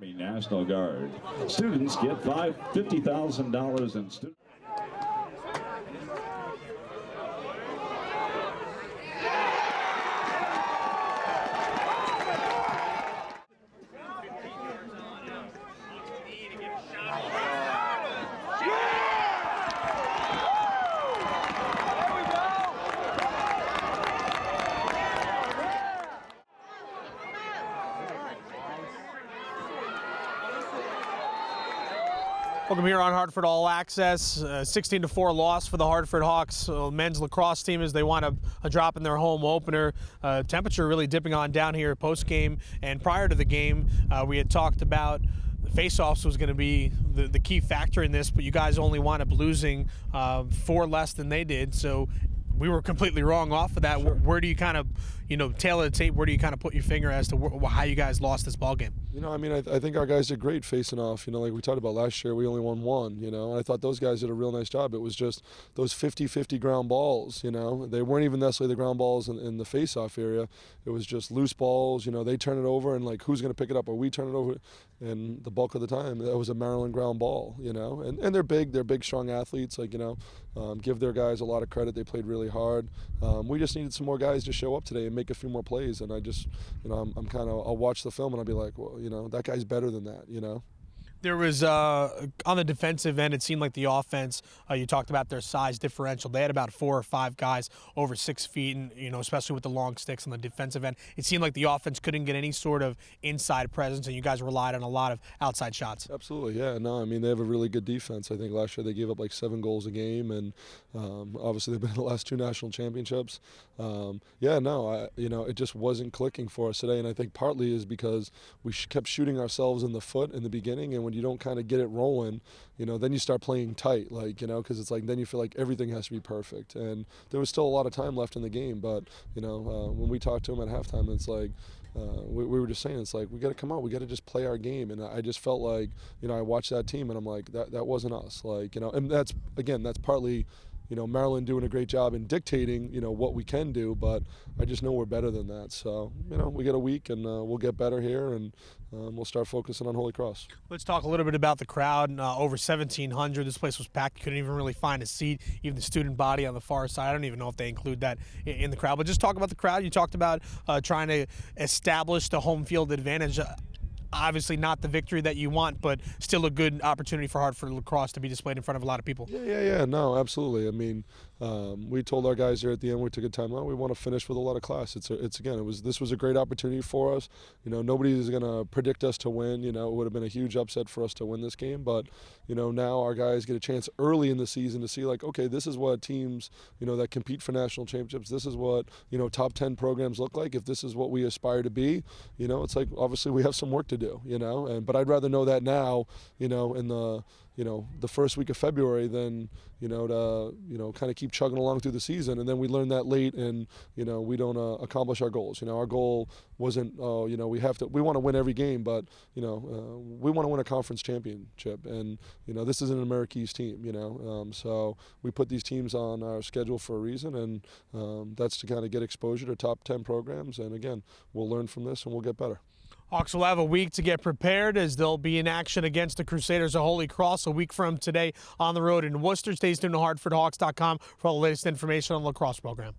Army National Guard. Students get $50,000 in student. Welcome here on Hartford All Access. 16-4 loss for the Hartford Hawks men's lacrosse team as they want a drop in their home opener. Temperature really dipping on down here post game, and prior to the game we had talked about face-offs was going to be the key factor in this, but you guys only wound up losing 4 less than they did, so we were completely wrong off of that. Sure. Where do you kind of, tailor the tape? Where do you kind of put your finger as to how you guys lost this ball game? I think our guys did great facing off. Like we talked about last year, we only won 1, and I thought those guys did a real nice job. It was just those 50-50 ground balls, They weren't even necessarily the ground balls in the face-off area. It was just loose balls, they turn it over and like, who's going to pick it up? Or we turn it over? And the bulk of the time, that was a Maryland ground ball, And they're big, strong athletes, give their guys a lot of credit. They played really hard. We just needed some more guys to show up today and make a few more plays. And I just, I'll watch the film and I'll be like, well, that guy's better than that, There was, on the defensive end, it seemed like the offense, you talked about their size differential. They had about 4 or 5 guys over 6 feet, and, especially with the long sticks on the defensive end. It seemed like the offense couldn't get any sort of inside presence, and you guys relied on a lot of outside shots. Absolutely, yeah. No, they have a really good defense. I think last year they gave up like 7 goals a game, and obviously they've been in the last 2 national championships. It just wasn't clicking for us today, and I think partly is because we kept shooting ourselves in the foot in the beginning, and when you don't kind of get it rolling, then you start playing tight, because it's like then you feel like everything has to be perfect. And there was still a lot of time left in the game, but when we talked to him at halftime, it's like we were just saying, it's like we got to come out, we got to just play our game. And I just felt like I watched that team and I'm like that wasn't us, and that's partly Maryland doing a great job in dictating, what we can do, but I just know we're better than that. So, we get a week and we'll get better here, and we'll start focusing on Holy Cross. Let's talk a little bit about the crowd. Over 1,700. This place was packed. You couldn't even really find a seat. Even the student body on the far side. I don't even know if they include that in the crowd. But just talk about the crowd. You talked about trying to establish the home field advantage. Obviously not the victory that you want, but still a good opportunity for Hartford lacrosse to be displayed in front of a lot of people. Yeah. No, absolutely. We told our guys there at the end, we took a time out. We want to finish with a lot of class. This was a great opportunity for us. Nobody is going to predict us to win. It would have been a huge upset for us to win this game, but now our guys get a chance early in the season to see okay, this is what teams that compete for national championships. This is what top 10 programs look like. If this is what we aspire to be, it's like obviously we have some work to do. But I'd rather know that now, in the first week of February than, to, kind of keep chugging along through the season. And then we learn that late and, we don't accomplish our goals. Our goal wasn't, we want to win every game, but, we want to win a conference championship. And, this isn't an American East team, so we put these teams on our schedule for a reason. And that's to kind of get exposure to top 10 programs. And again, we'll learn from this and we'll get better. Hawks will have a week to get prepared as they'll be in action against the Crusaders of Holy Cross a week from today on the road in Worcester. Stay tuned to HartfordHawks.com for all the latest information on the lacrosse program.